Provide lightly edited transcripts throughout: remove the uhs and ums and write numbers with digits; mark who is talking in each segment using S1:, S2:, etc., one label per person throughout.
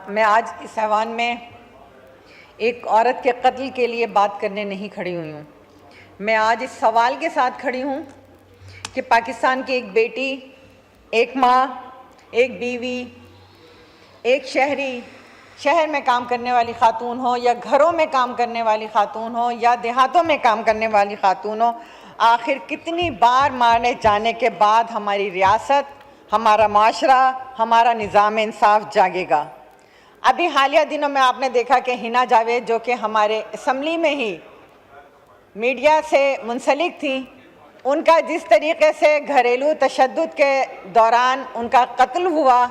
S1: मैं आज इस ऐवान में एक औरत के कत्ल के लिए बात करने नहीं खड़ी हुई हूँ। मैं आज इस सवाल के साथ खड़ी हूँ कि पाकिस्तान की एक बेटी, एक माँ, एक बीवी, एक शहर में काम करने वाली खातून हो या घरों में काम करने वाली खातून हो या देहातों में काम करने वाली खातून हो, आखिर कितनी बार मारने जाने के बाद हमारी रियासत, हमारा माशरा, हमारा निज़ाम इंसाफ जागेगा। अभी हालिया दिनों में आपने देखा कि हिना जावेद, जो कि हमारे असम्बली में ही मीडिया से मुंसलिक थी, उनका जिस तरीके से घरेलू तशद्दुद के दौरान उनका कत्ल हुआ,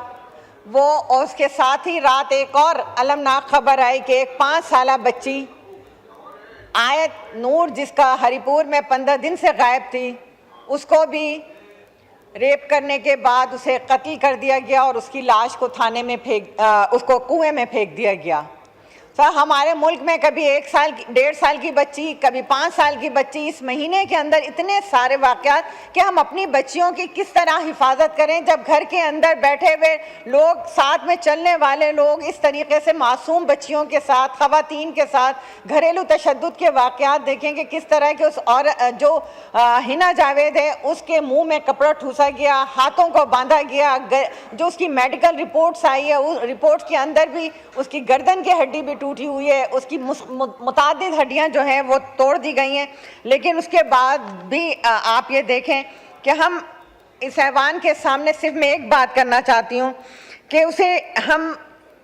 S1: वो और उसके साथ ही रात एक और अलमनाक खबर आई कि एक 5 साला बच्ची आयत नूर, जिसका हरिपुर में 15 दिन से गायब थी, उसको भी रेप करने के बाद उसे कत्ल कर दिया गया और उसकी लाश को उसको कुएं में फेंक दिया गया। तो हमारे मुल्क में कभी 1 साल 1.5 साल की बच्ची, कभी 5 साल की बच्ची, इस महीने के अंदर इतने सारे वाक़यात कि हम अपनी बच्चियों की किस तरह हिफाजत करें जब घर के अंदर बैठे हुए लोग, साथ में चलने वाले लोग इस तरीके से मासूम बच्चियों के साथ, ख़वातीन के साथ घरेलू तशद्दुद के वाक़यात देखेंगे। किस तरह के उस और जो हिना जावेद है, उसके मुँह में कपड़ा ठूसा गया, हाथों को बांधा गया, जो उसकी मेडिकल रिपोर्ट्स आई है, उस रिपोर्ट्स के अंदर भी उसकी गर्दन की हड्डी भी टूटी हुई है, उसकी मुतादिद हड्डियां जो हैं वो तोड़ दी गई हैं। लेकिन उसके बाद भी आप ये देखें कि हम इस ऐवान के सामने सिर्फ मैं एक बात करना चाहती हूँ कि उसे हम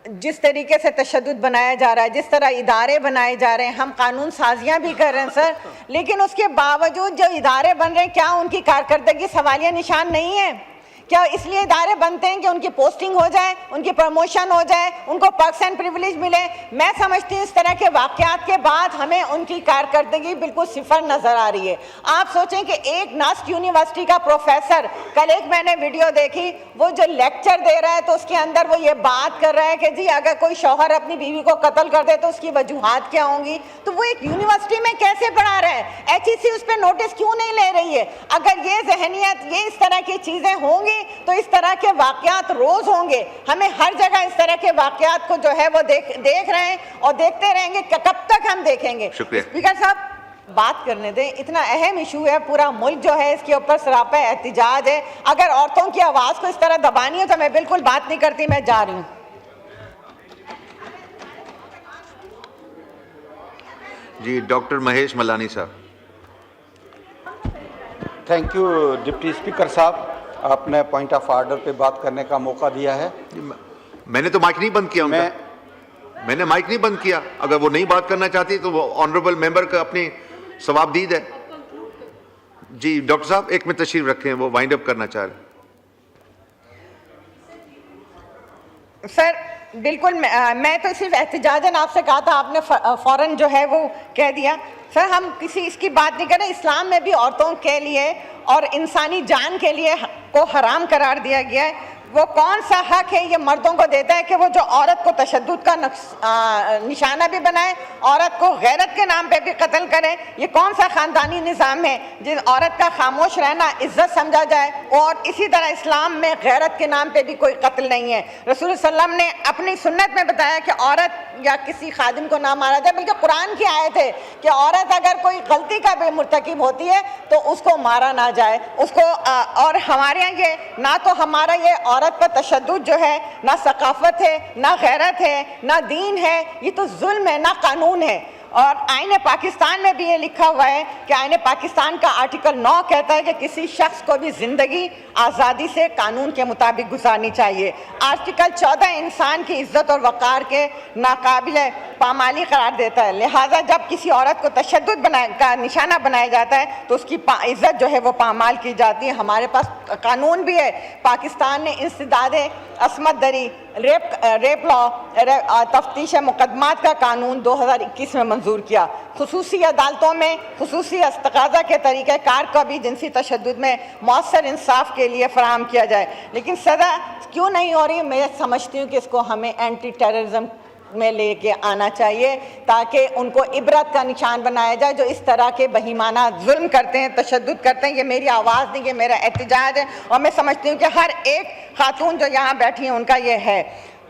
S1: जिस तरीके से तशद्दुद बनाया जा रहा है, जिस तरह इदारे बनाए जा रहे हैं, हम कानून साजियाँ भी कर रहे हैं सर, लेकिन उसके बावजूद जो इदारे बन रहे हैं, क्या उनकी कारकर्दगी सवालिया निशान नहीं है? क्या इसलिए इदारे बनते हैं कि उनकी पोस्टिंग हो जाए, उनकी प्रमोशन हो जाए, उनको पर्क्स एंड प्रिविलेज मिले? मैं समझती हूँ इस तरह के वाक़यात के बाद हमें उनकी कारकर्दगी बिल्कुल सिफर नज़र आ रही है। आप सोचें कि एक नस्ट यूनिवर्सिटी का प्रोफेसर, कल एक मैंने वीडियो देखी, वो जो लेक्चर दे रहा है तो उसके अंदर वो ये बात कर रहा है कि जी अगर कोई शौहर अपनी बीवी को कत्ल कर दे तो उसकी वजूहात क्या होंगी। तो वो एक यूनिवर्सिटी में कैसे पढ़ा रहा है? HEC उस पर नोटिस क्यों नहीं ले रही है? अगर ये जहनियत, ये इस तरह की चीज़ें होंगी तो इस तरह के वाक़यात रोज़ होंगे। हमें हर जगह इस तरह के वाक़यात को जो है वो देख रहे हैं और देखते रहेंगे। कब तक हम देखेंगे? स्पीकर साहब बात करने दें, इतना अहम इशू है, पूरा मुल्क जो है इसके ऊपर सरापा एहतिजाज है। अगर औरतों की आवाज़ को इस तरह दबानी है तो मैं बिल्कुल बात नहीं करती, मैं जा रही हूँ।
S2: जी, डॉक्टर महेश मलानी साहब।
S3: थैंक यू डिप्टी स्पीकर साहब, आपने पॉइंट ऑफ आर्डर पे बात करने का मौका दिया है।
S2: मैंने तो माइक नहीं बंद किया मैंने माइक नहीं बंद किया। अगर वो नहीं बात करना चाहती तो वो ऑनरेबल मेंबर का अपनी सवाबदीद है। जी डॉक्टर साहब, एक में तशरीफ रखें, वो वाइंड अप करना चाह रहे।
S1: सर बिल्कुल, मैं तो सिर्फ एहतिजाजन आपसे कहा था, आपने फौरन जो है वो कह दिया। सर हम किसी इसकी बात नहीं कर रहे। इस्लाम में भी औरतों के लिए और इंसानी जान के लिए को हराम करार दिया गया है। वो कौन सा हक है ये मर्दों को देता है कि वो जो औरत को तशद्दुद का निशाना भी बनाए, औरत को गैरत के नाम पे भी कत्ल करे? ये कौन सा ख़ानदानी निज़ाम है जिस औरत का खामोश रहना इज्जत समझा जाए? और इसी तरह इस्लाम में गैरत के नाम पे भी कोई कत्ल नहीं है। रसूल सल्लम ने अपनी सुन्नत में बताया कि औरत या किसी खादिम को ना मारा जाए, बल्कि कुरान की आयत है कि औरत अगर कोई गलती का भी मुर्तकिब होती है तो उसको मारा ना जाए, उसको और हमारे यहाँ ये ना तो हमारा ये औरत पर तशद्दुद जो है, ना सकाफत है, ना गैरत है, ना दीन है, ये तो जुल्म है, ना कानून है। और आईने पाकिस्तान में भी ये लिखा हुआ है कि आईने पाकिस्तान का आर्टिकल 9 कहता है कि किसी शख्स को भी ज़िंदगी आज़ादी से कानून के मुताबिक गुजारनी चाहिए। आर्टिकल 14 इंसान की इज्जत और वक़ार के नाकाबिल पामाली करार देता है। लिहाजा जब किसी औरत को तशद्दुद का निशाना बनाया जाता है तो उसकी इज्जत जो है वो पामाल की जाती है। हमारे पास कानून भी है। पाकिस्तान ने इंसदादे असमत दरी, रेप लॉ, तफ्तीश मुकदमात का कानून 2021 में मंजूर किया। खुसूसी अदालतों में खुसूसी तकाज़ा के तरीक़े कार का भी जिनसी तशद्दुद में मौसर इंसाफ के लिए फराहम किया जाए। लेकिन सज़ा क्यों नहीं हो रही? मैं समझती हूँ कि इसको हमें एंटी टेररिज्म में लेके आना चाहिए ताकि उनको इबरत का निशान बनाया जाए जो इस तरह के बहीमाना जुल्म करते हैं, तशद्दुद करते हैं। ये मेरी आवाज़ नहीं, ये मेरा एहतिजाज है और मैं समझती हूँ कि हर एक खातून जो यहाँ बैठी हैं उनका ये है।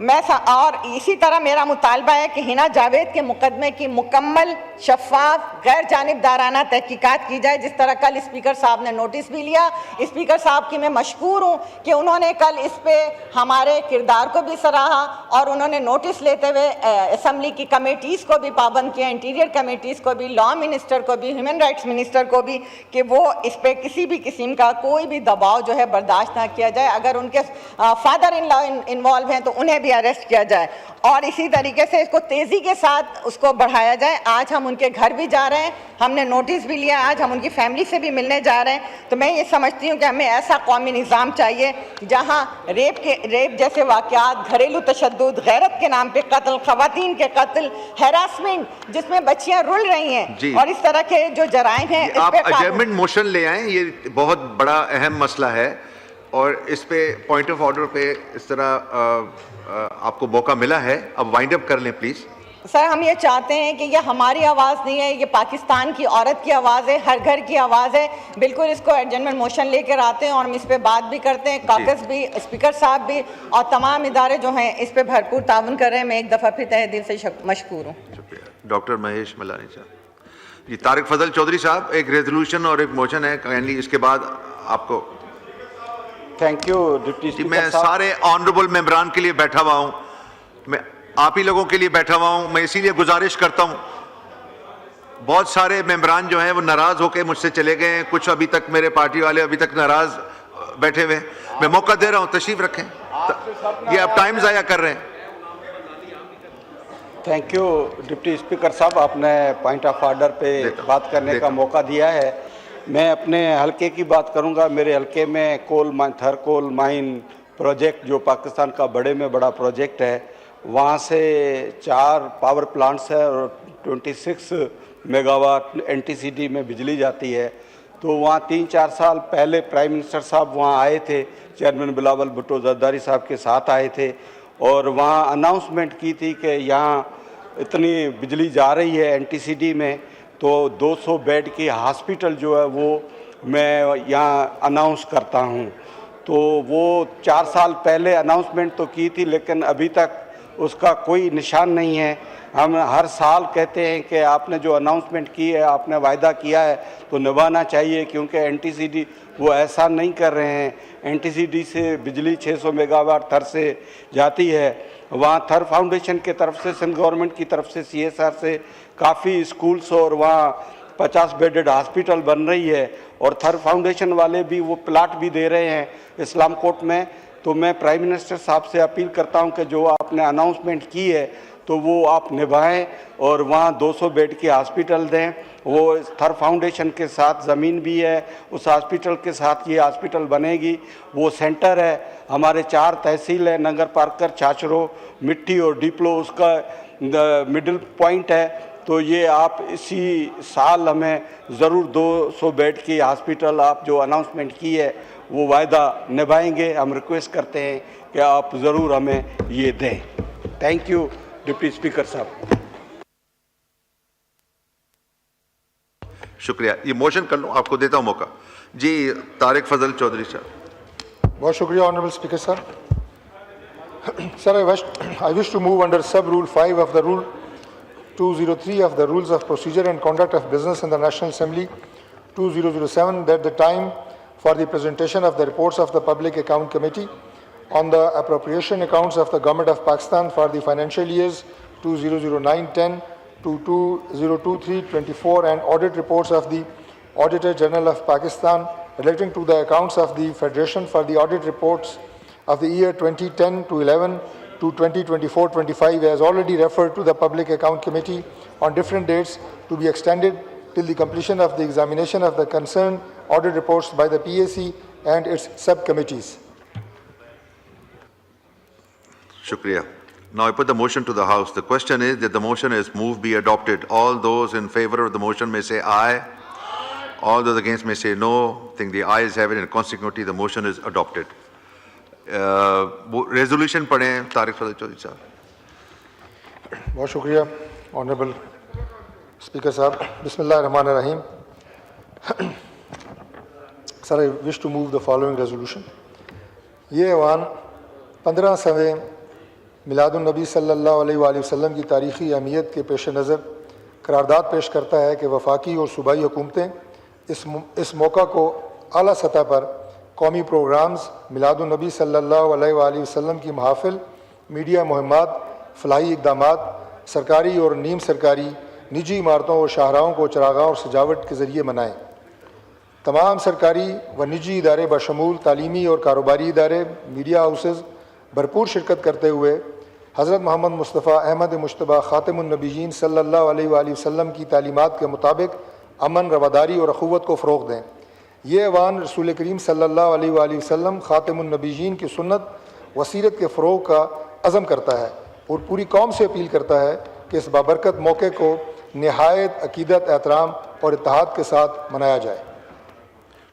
S1: और इसी तरह मेरा मुतालबा है कि हिना जावेद के मुकदमे की मुकम्मल, शफाफ, गैर जानिबदाराना तहकीकात की जाए। जिस तरह कल स्पीकर साहब ने नोटिस भी लिया, स्पीकर साहब की मैं मशकूर हूँ कि उन्होंने कल इस पे हमारे किरदार को भी सराहा और उन्होंने नोटिस लेते हुए असम्बली की कमेटीज़ को भी पाबंद किया, इंटीरियर कमेटीज़ को भी, लॉ मिनिस्टर को भी, ह्यूमन राइट्स मिनिस्टर को भी, कि वो इस पर किसी भी किस्म का कोई भी दबाव जो है बर्दाश्त ना किया जाए। अगर उनके फादर इन लॉ इन्वॉल्व हैं तो उन्हें भी अरेस्ट किया जाए और इसी तरीके से इसको तेज़ी के साथ उसको बढ़ाया जाए। आज हम उनके घर भी जा रहे हैं, हमने नोटिस भी लिया, आज हम उनकी फैमिली से भी मिलने जा रहे हैं। तो मैं ये समझती हूँ कि हमें ऐसा कौमी निज़ाम चाहिए जहाँ रेप जैसे वाक़यात, घरेलू तशद्दुद, गैरत के नाम पे कत्ल, खवातीन के कत्ल, हैरासमेंट जिसमें बच्चियाँ रुल रही हैं और इस तरह के जो जराइम हैं,
S2: आप अजर्मेंट मोशन ले आए, ये बहुत बड़ा अहम मसला है और इस पे पॉइंट ऑफ ऑर्डर पे इस तरह आपको मौका मिला है, अब वाइंड अप कर लें प्लीज।
S1: सर, हम ये चाहते हैं कि ये हमारी आवाज़ नहीं है, ये पाकिस्तान की औरत की आवाज़ है, हर घर की आवाज़ है। बिल्कुल इसको एडजमेंट मोशन लेकर आते हैं और हम इस पे बात भी करते हैं। कॉकस भी, स्पीकर साहब भी और तमाम इदारे जो हैं इस पे भरपूर ताउन कर रहे हैं। मैं एक दफ़ा फिर तहे दिल से मशकूर हूँ।
S2: डॉक्टर महेश मलानी साहब। जी, तारिक फजल चौधरी साहब, एक रेजोल्यूशन और एक मोशन है, काइंडली इसके बाद आपको।
S3: Thank you deputy speaker.
S2: मैं सारे ऑनरेबल मेंबरान के लिए बैठा हुआ हूँ, मैं आप ही लोगों के लिए बैठा हुआ हूँ। मैं इसीलिए गुजारिश करता हूँ, बहुत सारे मेंबरान जो हैं वो नाराज होकर मुझसे चले गए हैं, कुछ अभी तक मेरे पार्टी वाले अभी तक नाराज बैठे हुए हैं। मैं मौका दे रहा हूँ, तशरीफ रखें, ये आप टाइम ज़ाया कर रहे हैं।
S3: थैंक यू डिप्टी स्पीकर साहब, आपने पॉइंट ऑफ ऑर्डर पे बात करने का मौका दिया है। मैं अपने हलके की बात करूंगा। मेरे हलके में थर कोल माइन प्रोजेक्ट जो पाकिस्तान का बड़े में बड़ा प्रोजेक्ट है, वहाँ से 4 पावर प्लांट्स है और 26 मेगावाट NTCD में बिजली जाती है। तो वहाँ 3-4 साल पहले प्राइम मिनिस्टर साहब वहाँ आए थे, चेयरमैन बिलावल भुट्टो जरदारी साहब के साथ आए थे और वहाँ अनाउंसमेंट की थी कि यहाँ इतनी बिजली जा रही है NTCD में, तो 200 बेड की हॉस्पिटल जो है वो मैं यहाँ अनाउंस करता हूँ। तो वो 4 साल पहले अनाउंसमेंट तो की थी, लेकिन अभी तक उसका कोई निशान नहीं है। हम हर साल कहते हैं कि आपने जो अनाउंसमेंट की है, आपने वायदा किया है तो निभाना चाहिए, क्योंकि NTCD वो ऐसा नहीं कर रहे हैं। NTCD से बिजली 600 मेगावाट थर से जाती है। वहाँ थर फाउंडेशन के तरफ से, सेंट्रल गवर्नमेंट की तरफ से, CSR से काफ़ी स्कूल्स और वहाँ 50 बेडेड हॉस्पिटल बन रही है और थर फाउंडेशन वाले भी वो प्लाट भी दे रहे हैं इस्लाम कोर्ट में। तो मैं प्राइम मिनिस्टर साहब से अपील करता हूं कि जो आपने अनाउंसमेंट की है तो वो आप निभाएं और वहाँ 200 बेड की हॉस्पिटल दें। वो थर फाउंडेशन के साथ ज़मीन भी है, उस हॉस्पिटल के साथ ये हॉस्पिटल बनेगी। वो सेंटर है, हमारे 4 तहसील है, नंगर पार्कर, छाछरो, मिट्टी और डिप्लो, उसका मिडिल पॉइंट है। तो ये आप इसी साल हमें ज़रूर 200 बेड की हॉस्पिटल, आप जो अनाउंसमेंट की है वो वायदा निभाएंगे। हम रिक्वेस्ट करते हैं कि आप ज़रूर हमें ये दें। थैंक यू डिप्टी स्पीकर साहब।
S2: शुक्रिया, ये मोशन कर लो, आपको देता हूँ मौका। जी, तारिक फजल चौधरी साहब।
S4: बहुत शुक्रिया honourable speaker sir. Sir, I wish to move under sub-rule 5 of the Rule 203 of the Rules of Procedure and Conduct of Business in the National Assembly 2007 that the time for the presentation of the reports of the Public Account Committee on the appropriation accounts of the Government of Pakistan for the financial years 2009-10 to 2023-24 and audit reports of the Auditor General of Pakistan relating to the accounts of the Federation for the audit reports of the year 2010 to 11 to 2024-25 has already referred to the Public Account Committee on different dates to be extended till the completion of the examination of the concerned audit reports by the PAC and its subcommittees.
S2: Shukriya. Now I put the motion to the House. The question is that the motion is moved be adopted. All those in favor of the motion may say aye. All those against may say no. I think the ayes have it and consequently the motion is adopted. Resolution पढ़ें तारिक फजल चौधरी साहब।
S4: बहुत शुक्रिया honourable speaker साहब। बिस्मिल्लाहिर्रहमानिर्रहीम। Sir, I wish to move the following resolution. ये ऐवान 15 मिलादुन्नबी सल्लल्लाहु अलैहि वसल्लम की तारीख़ी अहमियत के पेश नज़र करारदाद पेश करता है कि वफाकी और सूबाई हुकूमतें इस मौका को आला सतह पर कौमी प्रोग्राम्स, मिलादुन्नबी सल्लल्लाहु अलैहि वसल्लम की महफ़िल, मीडिया मुहिम्मात, फलाही इक़दामात, सरकारी और नीम सरकारी निजी इमारतों और शाहराहों को चरागाह और सजावट के ज़रिए मनाएँ। तमाम सरकारी व निजी इदारे बशमूल तालीमी और कारोबारी इदारे, मीडिया हाउसेज़ भरपूर शिरकत करते हुए हज़रत मोहम्मद मुस्तफ़ा अहमद मुश्तबा ख़ातिमुन-नबीयीन सल्लल्लाहु अलैहि वसल्लम की तालीमात के मुताबिक अमन, रवादारी और अख़ुवत को फ़रोग़ दें। ये ऐवान रसूल करीम सल्लल्लाहु अलैहि वसल्लम ख़ातिमुन-नबीयीन की सुन्नत व सीरत के फ़रोग़ का अज़म करता है और पूरी कौम से अपील करता है कि इस बाबरकत मौके को नहायत अक़ीदत, एहतराम और इत्तेहाद के साथ मनाया जाए।